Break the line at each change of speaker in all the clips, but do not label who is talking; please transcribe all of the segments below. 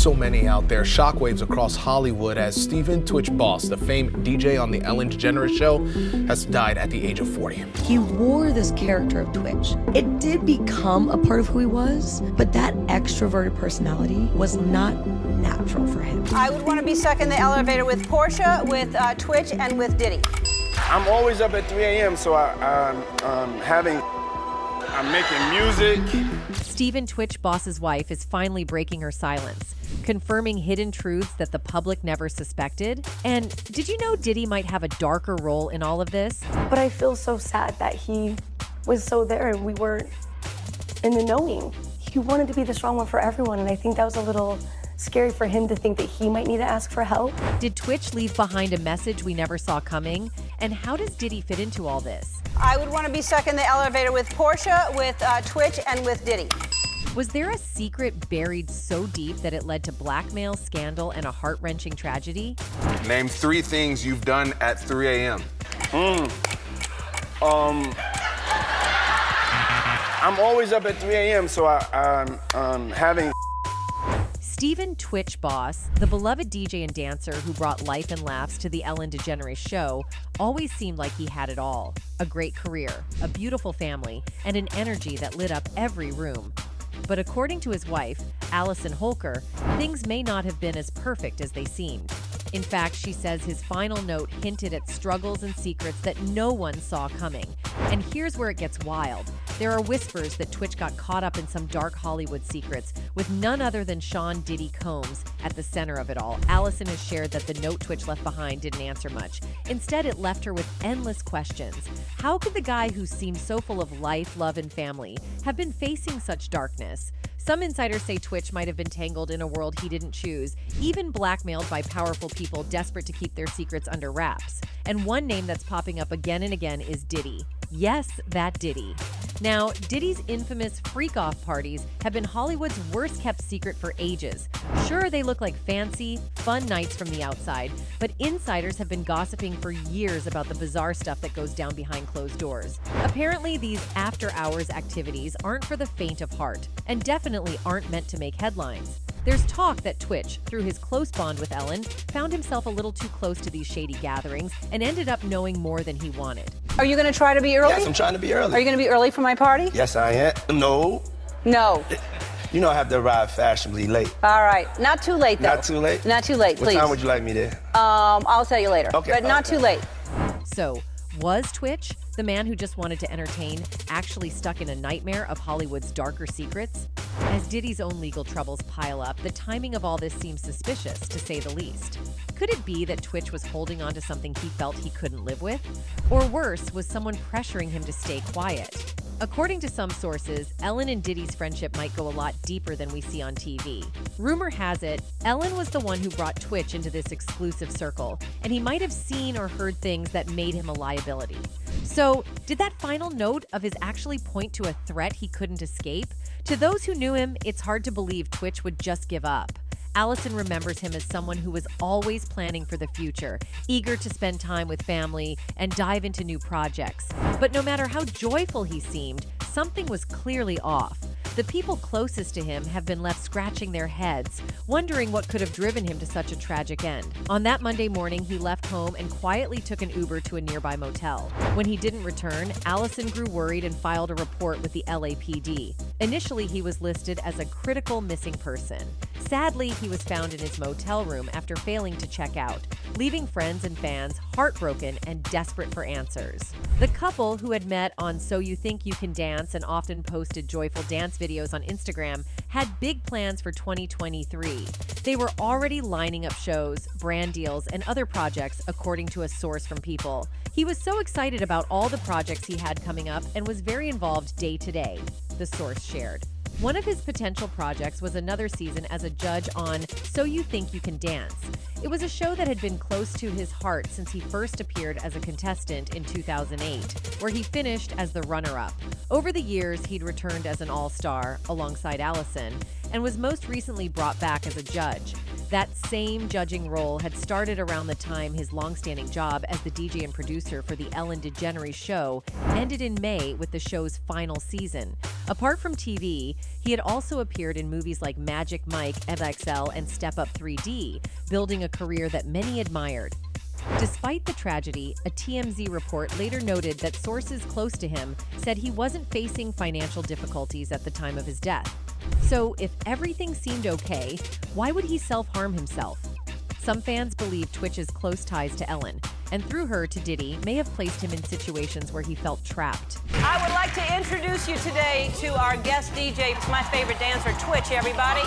so many out there, shockwaves across Hollywood as Stephen "Twitch" Boss, the famed DJ on the Ellen DeGeneres Show, has died at the age of 40.
He wore this character of Twitch. It did become a part of who he was, but that extroverted personality was not natural for him.
I would want to be stuck in the elevator with Portia, with Twitch, and with Diddy.
I'm always up at 3 a.m., so I'm making music.
Stephen "Twitch" Boss's wife is finally breaking her silence, confirming hidden truths that the public never suspected. And did you know Diddy might have a darker role in all of this?
But I feel so sad that he was so there and we weren't in the knowing. He wanted to be the strong one for everyone, and I think that was a little scary for him to think that he might need to ask for help.
Did Twitch leave behind a message we never saw coming? And how does Diddy fit into all this?
I would want to be stuck in the elevator with Portia, with Twitch, and with Diddy.
Was there a secret buried so deep that it led to blackmail, scandal, and a heart-wrenching tragedy?
Name 3 things you've done at 3 a.m. I'm always up at 3 a.m., so I'm having.
Stephen "Twitch" Boss, the beloved DJ and dancer who brought life and laughs to the Ellen DeGeneres Show, always seemed like he had it all. A great career, a beautiful family, and an energy that lit up every room. But according to his wife, Allison Holker, things may not have been as perfect as they seemed. In fact, she says his final note hinted at struggles and secrets that no one saw coming. And here's where it gets wild. There are whispers that Twitch got caught up in some dark Hollywood secrets with none other than Sean "Diddy" Combs at the center of it all. Allison has shared that the note Twitch left behind didn't answer much. Instead, it left her with endless questions. How could the guy who seemed so full of life, love, and family have been facing such darkness? Some insiders say Twitch might have been tangled in a world he didn't choose, even blackmailed by powerful people desperate to keep their secrets under wraps. And one name that's popping up again and again is Diddy. Yes, that Diddy. Now, Diddy's infamous freak-off parties have been Hollywood's worst-kept secret for ages. Sure, they look like fancy, fun nights from the outside, but insiders have been gossiping for years about the bizarre stuff that goes down behind closed doors. Apparently, these after-hours activities aren't for the faint of heart, and definitely aren't meant to make headlines. There's talk that Twitch, through his close bond with Ellen, found himself a little too close to these shady gatherings and ended up knowing more than he wanted.
Are you going to try to be early?
Yes, I'm trying to be early.
Are you going to be early for my party?
Yes, I am. No.
No.
You know I have to arrive fashionably late.
All right. Not too late, though.
Not too late?
Not too late, please.
What time would you like me there?
I'll tell you later.
Okay.
But not too late.
So, was Twitch, the man who just wanted to entertain, actually stuck in a nightmare of Hollywood's darker secrets? As Diddy's own legal troubles pile up, the timing of all this seems suspicious, to say the least. Could it be that Twitch was holding on to something he felt he couldn't live with? Or worse, was someone pressuring him to stay quiet? According to some sources, Ellen and Diddy's friendship might go a lot deeper than we see on TV. Rumor has it, Ellen was the one who brought Twitch into this exclusive circle, and he might have seen or heard things that made him a liability. So, did that final note of his actually point to a threat he couldn't escape? To those who knew him, it's hard to believe Twitch would just give up. Allison remembers him as someone who was always planning for the future, eager to spend time with family and dive into new projects. But no matter how joyful he seemed, something was clearly off. The people closest to him have been left scratching their heads, wondering what could have driven him to such a tragic end. On that Monday morning, he left home and quietly took an Uber to a nearby motel. When he didn't return, Allison grew worried and filed a report with the LAPD. Initially, he was listed as a critical missing person. Sadly, he was found in his motel room after failing to check out, leaving friends and fans heartbroken and desperate for answers. The couple, who had met on So You Think You Can Dance and often posted joyful dance videos on Instagram, had big plans for 2023. They were already lining up shows, brand deals, and other projects, according to a source from People. He was so excited about all the projects he had coming up and was very involved day to day, the source shared. One of his potential projects was another season as a judge on So You Think You Can Dance. It was a show that had been close to his heart since he first appeared as a contestant in 2008, where he finished as the runner-up. Over the years, he'd returned as an all-star alongside Allison and was most recently brought back as a judge. That same judging role had started around the time his long-standing job as the DJ and producer for the Ellen DeGeneres Show ended in May with the show's final season. Apart from TV, he had also appeared in movies like Magic Mike, XL, and Step Up 3D, building a career that many admired. Despite the tragedy, a TMZ report later noted that sources close to him said he wasn't facing financial difficulties at the time of his death. So, if everything seemed okay, why would he self-harm himself? Some fans believe Twitch's close ties to Ellen, and through her to Diddy, may have placed him in situations where he felt trapped.
I would like to introduce you today to our guest DJ. It's my favorite dancer, Twitch, everybody.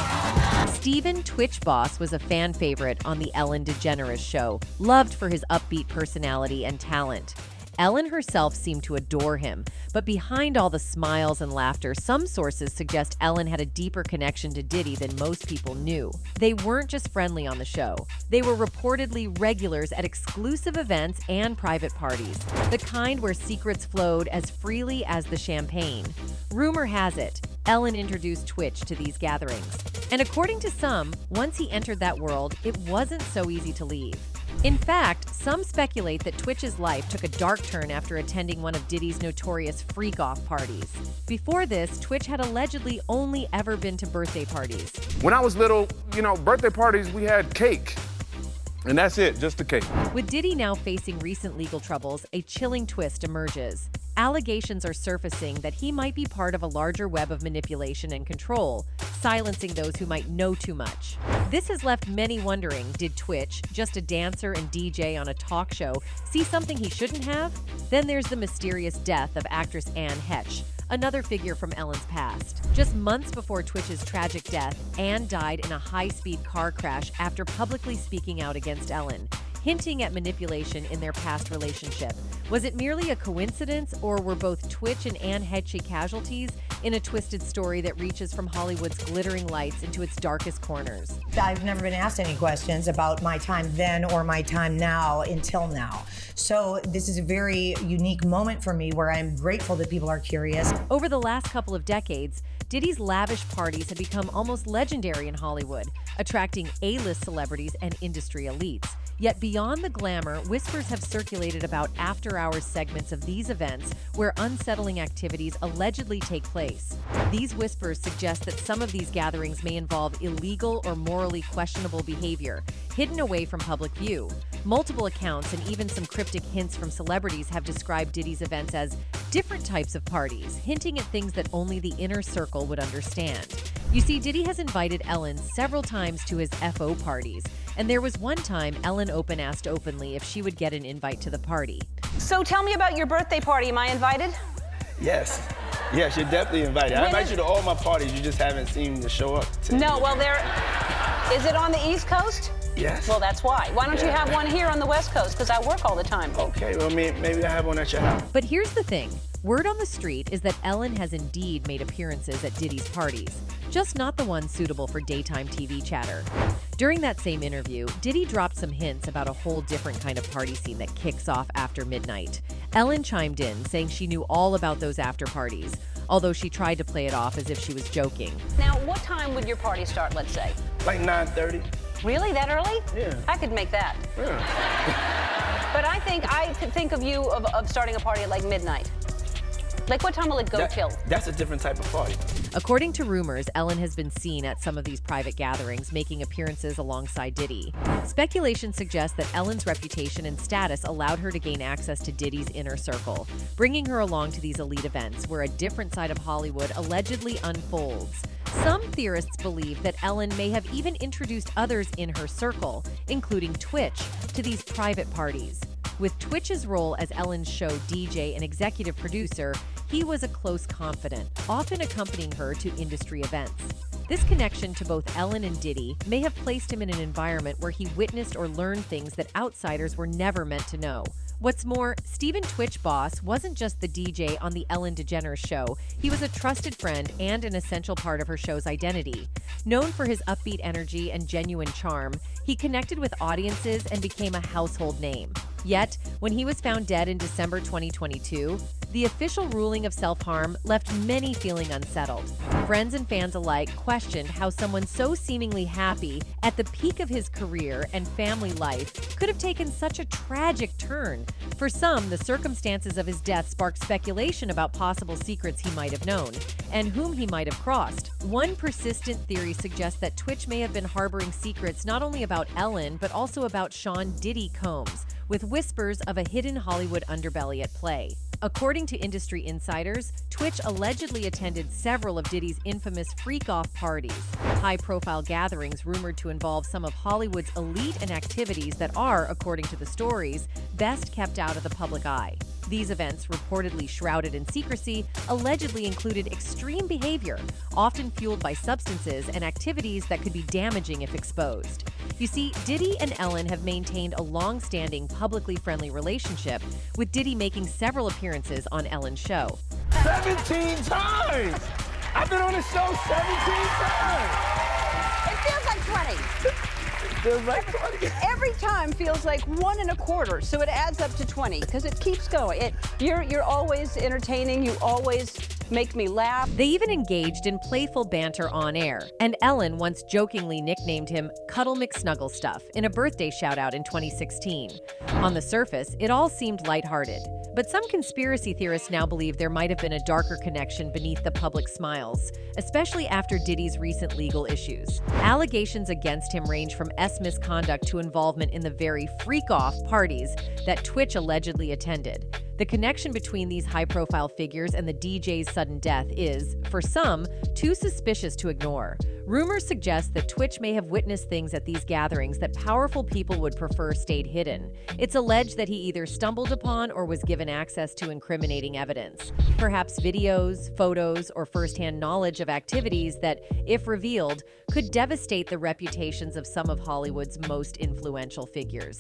Stephen Twitch Boss was a fan favorite on the Ellen DeGeneres show, loved for his upbeat personality and talent. Ellen herself seemed to adore him, but behind all the smiles and laughter, some sources suggest Ellen had a deeper connection to Diddy than most people knew. They weren't just friendly on the show. They were reportedly regulars at exclusive events and private parties, the kind where secrets flowed as freely as the champagne. Rumor has it, Ellen introduced Twitch to these gatherings. And according to some, once he entered that world, it wasn't so easy to leave. In fact, some speculate that Twitch's life took a dark turn after attending one of Diddy's notorious freak-off parties. Before this, Twitch had allegedly only ever been to birthday parties.
When I was little, birthday parties, we had cake. And that's it, just the cake.
With Diddy now facing recent legal troubles, a chilling twist emerges. Allegations are surfacing that he might be part of a larger web of manipulation and control, silencing those who might know too much. This has left many wondering, did Twitch, just a dancer and DJ on a talk show, see something he shouldn't have? Then there's the mysterious death of actress Heche, another figure from Ellen's past. Just months before Twitch's tragic death, Anne died in a high-speed car crash after publicly speaking out against Ellen, hinting at manipulation in their past relationship. Was it merely a coincidence, or were both Twitch and Heche casualties in a twisted story that reaches from Hollywood's glittering lights into its darkest corners?
I've never been asked any questions about my time then or my time now until now. So this is a very unique moment for me where I'm grateful that people are curious.
Over the last couple of decades, Diddy's lavish parties have become almost legendary in Hollywood, attracting A-list celebrities and industry elites. Yet beyond the glamour, whispers have circulated about after-hours segments of these events where unsettling activities allegedly take place. These whispers suggest that some of these gatherings may involve illegal or morally questionable behavior, hidden away from public view. Multiple accounts and even some cryptic hints from celebrities have described Diddy's events as different types of parties, hinting at things that only the inner circle would understand. You see, Diddy has invited Ellen several times to his FO parties, and there was one time Ellen asked openly if she would get an invite to the party.
So tell me about your birthday party. Am I invited?
Yes. Yes, you're definitely invited. I invite you to all my parties. You just haven't seen to show up.
No, well, is it on the East Coast?
Yes.
Well, that's why. Why don't you have one here on the West Coast? Because I work all the time.
Okay, well, maybe I have one at your house.
But here's the thing. Word on the street is that Ellen has indeed made appearances at Diddy's parties, just not the ones suitable for daytime TV chatter. During that same interview, Diddy dropped some hints about a whole different kind of party scene that kicks off after midnight. Ellen chimed in, saying she knew all about those after parties, although she tried to play it off as if she was joking.
Now, what time would your party start, let's say?
Like 9:30.
Really? That early?
Yeah.
I could make that.
Yeah.
But I could think of you of starting a party at like midnight. Like, what time will it go till?
That's a different type of party.
According to rumors, Ellen has been seen at some of these private gatherings, making appearances alongside Diddy. Speculation suggests that Ellen's reputation and status allowed her to gain access to Diddy's inner circle, bringing her along to these elite events where a different side of Hollywood allegedly unfolds. Some theorists believe that Ellen may have even introduced others in her circle, including Twitch, to these private parties. With Twitch's role as Ellen's show DJ and executive producer, he was a close confidant, often accompanying her to industry events. This connection to both Ellen and Diddy may have placed him in an environment where he witnessed or learned things that outsiders were never meant to know. What's more, Stephen Twitch Boss wasn't just the DJ on the Ellen DeGeneres show, he was a trusted friend and an essential part of her show's identity. Known for his upbeat energy and genuine charm, he connected with audiences and became a household name. Yet, when he was found dead in December 2022, the official ruling of self-harm left many feeling unsettled. Friends and fans alike questioned how someone so seemingly happy at the peak of his career and family life could have taken such a tragic turn. For some, the circumstances of his death sparked speculation about possible secrets he might have known and whom he might have crossed. One persistent theory suggests that Twitch may have been harboring secrets not only about Ellen, but also about Sean Diddy Combs, with whispers of a hidden Hollywood underbelly at play. According to industry insiders, Twitch allegedly attended several of Diddy's infamous freak-off parties, high-profile gatherings rumored to involve some of Hollywood's elite and activities that are, according to the stories, best kept out of the public eye. These events, reportedly shrouded in secrecy, allegedly included extreme behavior, often fueled by substances and activities that could be damaging if exposed. You see, Diddy and Ellen have maintained a long-standing, publicly friendly relationship, with Diddy making several appearances on Ellen's show.
17 times! I've been on the show 17 times!
It feels like 20.
Feels like 20.
Every time feels like 1 1/4, so it adds up to 20 because it keeps going. You're always entertaining. You always make me laugh.
They even engaged in playful banter on air, and Ellen once jokingly nicknamed him Cuddle McSnugglestuff in a birthday shout-out in 2016. On the surface, it all seemed lighthearted, but some conspiracy theorists now believe there might have been a darker connection beneath the public smiles, especially after Diddy's recent legal issues. Allegations against him range from misconduct to involvement in the very freak-off parties that Twitch allegedly attended. The connection between these high-profile figures and the DJ's sudden death is, for some, too suspicious to ignore. Rumors suggest that Twitch may have witnessed things at these gatherings that powerful people would prefer stayed hidden. It's alleged that he either stumbled upon or was given access to incriminating evidence, perhaps videos, photos, or firsthand knowledge of activities that, if revealed, could devastate the reputations of some of Hollywood's most influential figures.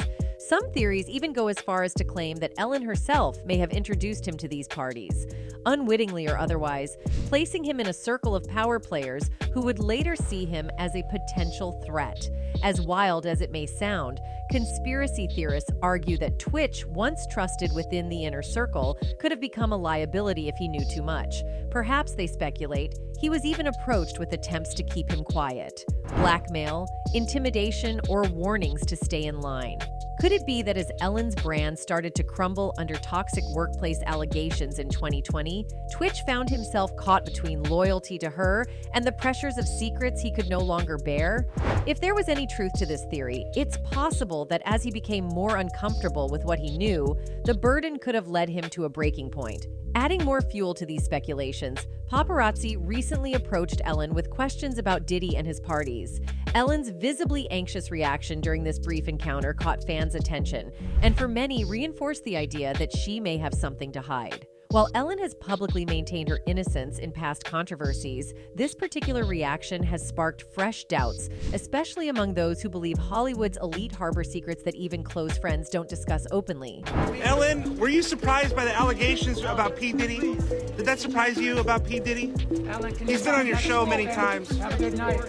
Some theories even go as far as to claim that Ellen herself may have introduced him to these parties, unwittingly or otherwise, placing him in a circle of power players who would later see him as a potential threat. As wild as it may sound, conspiracy theorists argue that Twitch, once trusted within the inner circle, could have become a liability if he knew too much. Perhaps, they speculate, he was even approached with attempts to keep him quiet, blackmail, intimidation, or warnings to stay in line. Could it be that as Ellen's brand started to crumble under toxic workplace allegations in 2020, Twitch found himself caught between loyalty to her and the pressures of secrets he could no longer bear? If there was any truth to this theory, it's possible that as he became more uncomfortable with what he knew, the burden could have led him to a breaking point. Adding more fuel to these speculations, paparazzi recently approached Ellen with questions about Diddy and his parties. Ellen's visibly anxious reaction during this brief encounter caught fans' attention, and for many reinforced the idea that she may have something to hide. While Ellen has publicly maintained her innocence in past controversies, this particular reaction has sparked fresh doubts, especially among those who believe Hollywood's elite harbor secrets that even close friends don't discuss openly.
Ellen, were you surprised by the allegations about P. Diddy? Did that surprise you about P. Diddy? He's been on your show many times. Have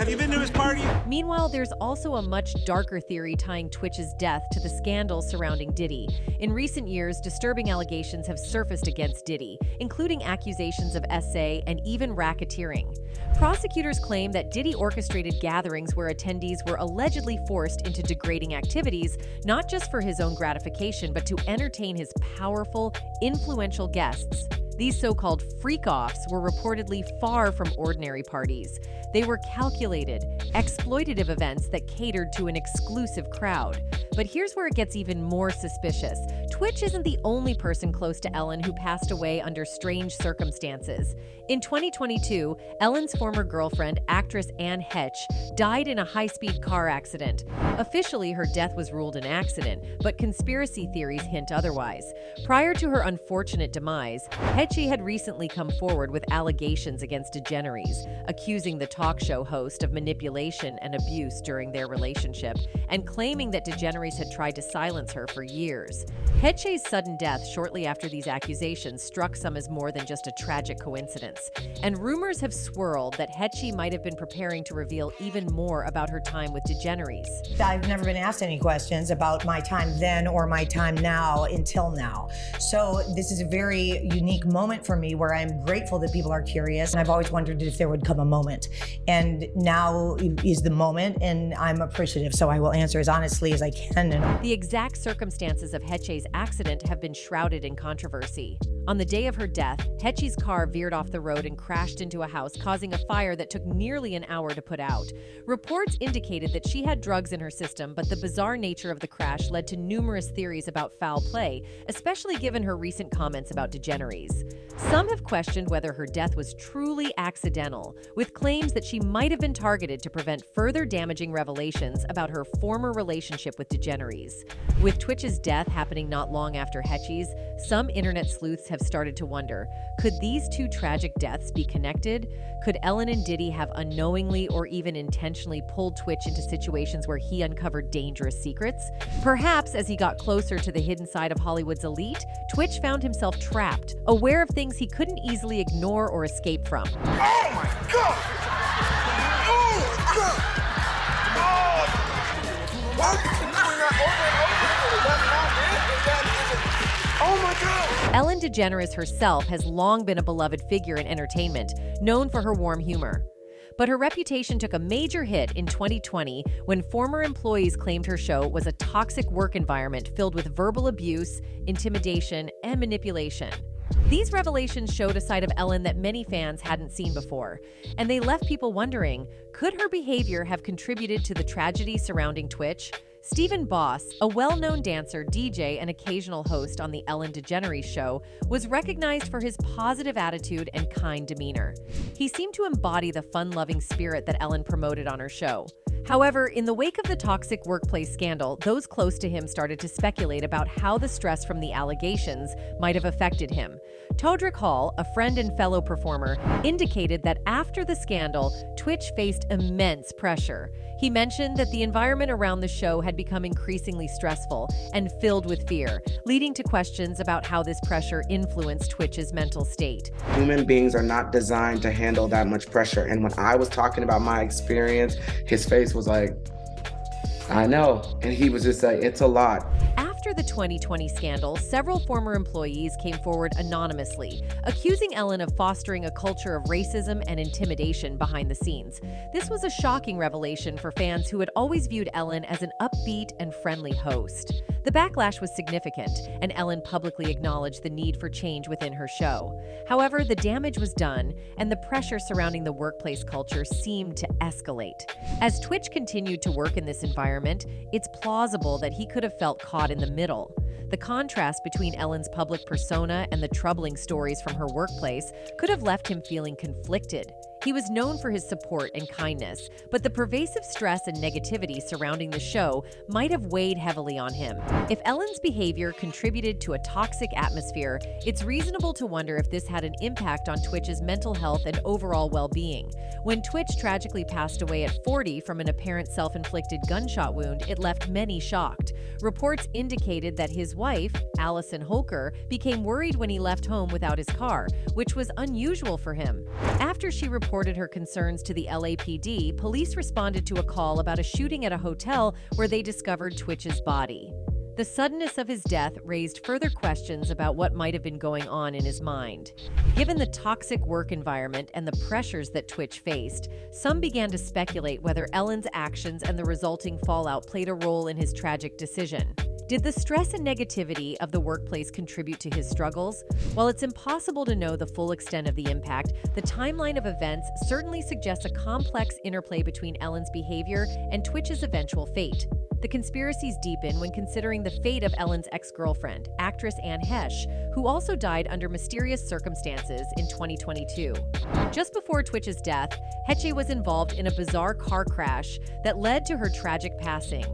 you been to his party?
Meanwhile, there's also a much darker theory tying Twitch's death to the scandals surrounding Diddy. In recent years, disturbing allegations have surfaced against Diddy, including accusations of SA and even racketeering. Prosecutors claim that Diddy orchestrated gatherings where attendees were allegedly forced into degrading activities, not just for his own gratification, but to entertain his powerful, influential guests. These so-called freak-offs were reportedly far from ordinary parties. They were calculated, exploitative events that catered to an exclusive crowd. But here's where it gets even more suspicious. Twitch isn't the only person close to Ellen who passed away under strange circumstances. In 2022, Ellen's former girlfriend, actress heche, died in a high-speed car accident. Officially, her death was ruled an accident, but conspiracy theories hint otherwise. Prior to her unfortunate demise, heche had recently come forward with allegations against DeGeneres, accusing the talk show host of manipulation and abuse during their relationship, and claiming that DeGeneres had tried to silence her for years. Heche Heche's sudden death shortly after these accusations struck some as more than just a tragic coincidence, and rumors have swirled that Heche might have been preparing to reveal even more about her time with DeGeneres.
I've never been asked any questions about my time then or my time now until now. So this is a very unique moment for me where I'm grateful that people are curious, and I've always wondered if there would come a moment. And now is the moment, and I'm appreciative, so I will answer as honestly as I can.
The exact circumstances of Heche's accident have been shrouded in controversy. On the day of her death, Heche's car veered off the road and crashed into a house, causing a fire that took nearly an hour to put out. Reports indicated that she had drugs in her system, but the bizarre nature of the crash led to numerous theories about foul play, especially given her recent comments about DeGeneres. Some have questioned whether her death was truly accidental, with claims that she might have been targeted to prevent further damaging revelations about her former relationship with DeGeneres. With Twitch's death happening not long after Heche's, some internet sleuths have started to wonder, could these two tragic deaths be connected? Could Ellen and Diddy have unknowingly or even intentionally pulled Twitch into situations where he uncovered dangerous secrets? Perhaps as he got closer to the hidden side of Hollywood's elite, Twitch found himself trapped, aware of things he couldn't easily ignore or escape from.
Oh my God! Oh God! Oh! Why are you doing that over and over? Oh my God!
Ellen DeGeneres herself has long been a beloved figure in entertainment, known for her warm humor. But her reputation took a major hit in 2020 when former employees claimed her show was a toxic work environment filled with verbal abuse, intimidation, and manipulation. These revelations showed a side of Ellen that many fans hadn't seen before, and they left people wondering, could her behavior have contributed to the tragedy surrounding Twitch? Stephen Boss, a well-known dancer, DJ, and occasional host on The Ellen DeGeneres Show, was recognized for his positive attitude and kind demeanor. He seemed to embody the fun-loving spirit that Ellen promoted on her show. However, in the wake of the toxic workplace scandal, those close to him started to speculate about how the stress from the allegations might have affected him. Todrick Hall, a friend and fellow performer, indicated that after the scandal, Twitch faced immense pressure. He mentioned that the environment around the show had become increasingly stressful and filled with fear, leading to questions about how this pressure influenced Twitch's mental state.
Human beings are not designed to handle that much pressure. And when I was talking about my experience, his face was like, I know. And he was just like, it's a lot.
After the 2020 scandal, several former employees came forward anonymously, accusing Ellen of fostering a culture of racism and intimidation behind the scenes. This was a shocking revelation for fans who had always viewed Ellen as an upbeat and friendly host. The backlash was significant, and Ellen publicly acknowledged the need for change within her show. However, the damage was done, and the pressure surrounding the workplace culture seemed to escalate. As Twitch continued to work in this environment, it's plausible that he could have felt caught in the middle. The contrast between Ellen's public persona and the troubling stories from her workplace could have left him feeling conflicted. He was known for his support and kindness, but the pervasive stress and negativity surrounding the show might have weighed heavily on him. If Ellen's behavior contributed to a toxic atmosphere, it's reasonable to wonder if this had an impact on Twitch's mental health and overall well-being. When Twitch tragically passed away at 40 from an apparent self-inflicted gunshot wound, it left many shocked. Reports indicated that his wife, Allison Holker, became worried when he left home without his car, which was unusual for him. After she reported her concerns to the LAPD, police responded to a call about a shooting at a hotel where they discovered Twitch's body. The suddenness of his death raised further questions about what might have been going on in his mind. Given the toxic work environment and the pressures that Twitch faced, some began to speculate whether Ellen's actions and the resulting fallout played a role in his tragic decision. Did the stress and negativity of the workplace contribute to his struggles? While it's impossible to know the full extent of the impact, the timeline of events certainly suggests a complex interplay between Ellen's behavior and Twitch's eventual fate. The conspiracies deepen when considering the fate of Ellen's ex-girlfriend, actress heche, who also died under mysterious circumstances in 2022. Just before Twitch's death, Heche was involved in a bizarre car crash that led to her tragic passing.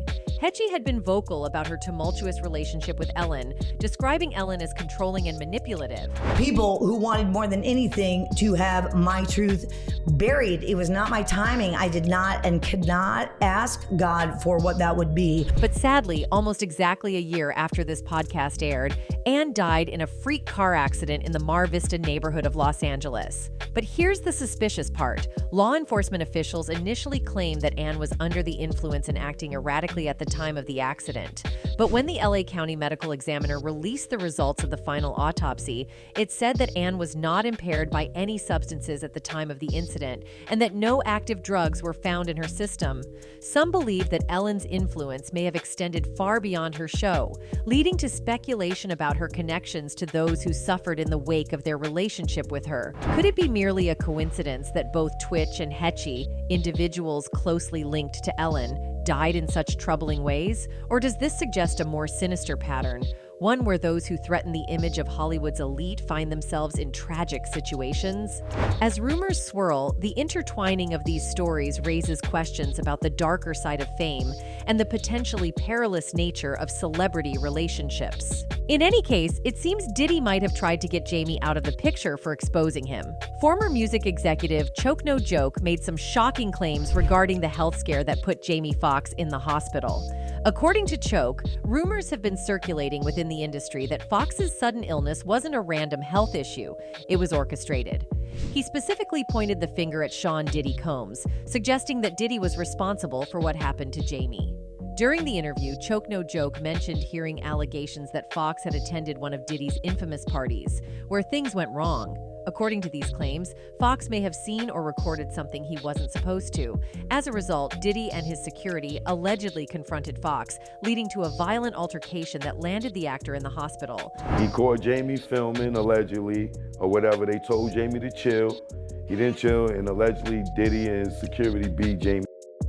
Heche had been vocal about her tumultuous relationship with Ellen, describing Ellen as controlling and manipulative.
People who wanted more than anything to have my truth buried. It was not my timing. I did not and could not ask God for what that would be.
But sadly, almost exactly a year after this podcast aired, Ann died in a freak car accident in the Mar Vista neighborhood of Los Angeles. But here's the suspicious part. Law enforcement officials initially claimed that Ann was under the influence and acting erratically at the time of the accident. But when the LA County Medical Examiner released the results of the final autopsy, it said that Ann was not impaired by any substances at the time of the incident and that no active drugs were found in her system. Some believe that Ellen's influence may have extended far beyond her show, leading to speculation about her connections to those who suffered in the wake of their relationship with her. Could it be merely a coincidence that both Twitch and Heche, individuals closely linked to Ellen, died in such troubling ways? Or does this suggest a more sinister pattern? One where those who threaten the image of Hollywood's elite find themselves in tragic situations? As rumors swirl, the intertwining of these stories raises questions about the darker side of fame and the potentially perilous nature of celebrity relationships. In any case, it seems Diddy might have tried to get Jamie out of the picture for exposing him. Former music executive Choke No Joke made some shocking claims regarding the health scare that put Jamie Foxx in the hospital. According to Choke, rumors have been circulating within the industry that Foxx's sudden illness wasn't a random health issue, it was orchestrated. He specifically pointed the finger at Sean Diddy Combs, suggesting that Diddy was responsible for what happened to Jamie. During the interview, Choke No Joke mentioned hearing allegations that Foxx had attended one of Diddy's infamous parties, where things went wrong. According to these claims, Foxx may have seen or recorded something he wasn't supposed to. As a result, Diddy and his security allegedly confronted Foxx, leading to a violent altercation that landed the actor in the hospital.
He caught Jamie filming, allegedly, or whatever. They told Jamie to chill. He didn't chill, and allegedly Diddy and security beat Jamie,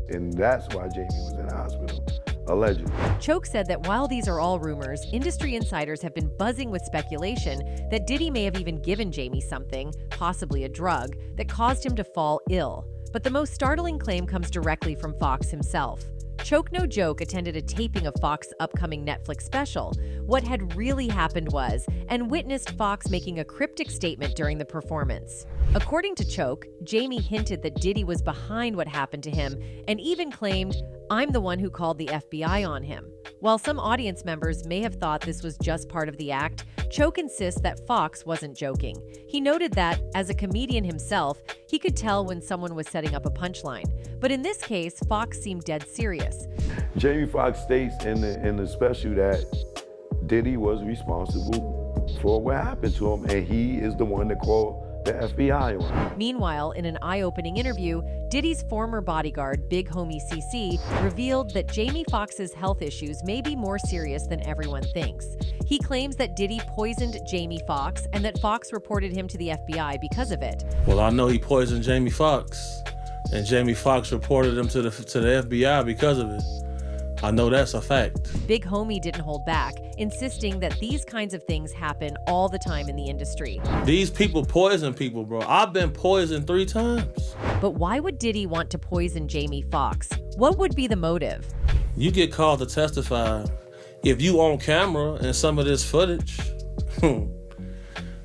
and that's why Jamie was in the hospital. Allegedly.
Choke said that while these are all rumors, industry insiders have been buzzing with speculation that Diddy may have even given Jamie something, possibly a drug, that caused him to fall ill. But the most startling claim comes directly from Foxx himself. Choke No Joke attended a taping of Foxx's upcoming Netflix special, What Had Really Happened Was, and witnessed Foxx making a cryptic statement during the performance. According to Choke, Jamie hinted that Diddy was behind what happened to him and even claimed, "I'm the one who called the FBI on him." While some audience members may have thought this was just part of the act, Choke insists that Foxx wasn't joking. He noted that, as a comedian himself, he could tell when someone was setting up a punchline. But in this case, Foxx seemed dead serious.
Jamie Foxx states in the special that Diddy was responsible for what happened to him, and he is the one that called the FBI on him.
Meanwhile, in an eye-opening interview, Diddy's former bodyguard, Big Homie CC, revealed that Jamie Foxx's health issues may be more serious than everyone thinks. He claims that Diddy poisoned Jamie Foxx and that Foxx reported him to the FBI because of it.
Well, I know he poisoned Jamie Foxx, and Jamie Foxx reported him to the FBI because of it. I know that's a fact. Big Homie didn't hold back, insisting that these kinds of things happen all the time in the industry. These people poison people, bro. I've been poisoned 3 times. But why would Diddy want to poison Jamie Foxx? What would be the motive? You get called to testify if you on camera and some of this footage,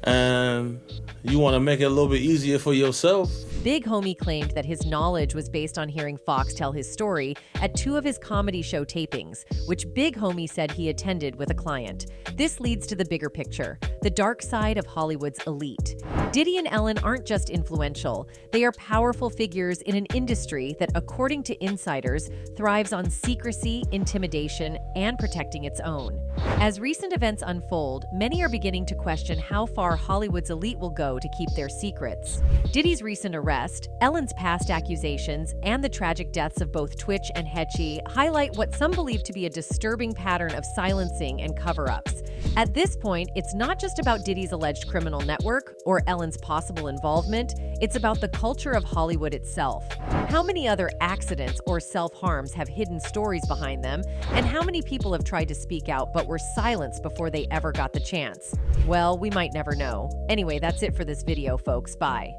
and you want to make it a little bit easier for yourself. Big Homie claimed that his knowledge was based on hearing Foxx tell his story at 2 of his comedy show tapings, which Big Homie said he attended with a client. This leads to the bigger picture, the dark side of Hollywood's elite. Diddy and Ellen aren't just influential, they are powerful figures in an industry that, according to insiders, thrives on secrecy, intimidation, and protecting its own. As recent events unfold, many are beginning to question how far Hollywood's elite will go to keep their secrets. Diddy's recent arrest, Ellen's past accusations, and the tragic deaths of both Twitch and Heche highlight what some believe to be a disturbing pattern of silencing and cover-ups. At this point, it's not just about Diddy's alleged criminal network or Ellen's possible involvement, it's about the culture of Hollywood itself. How many other accidents or self-harms have hidden stories behind them, and how many people have tried to speak out but were silenced before they ever got the chance? Well, we might never know. Anyway, that's it for this video, folks. Bye.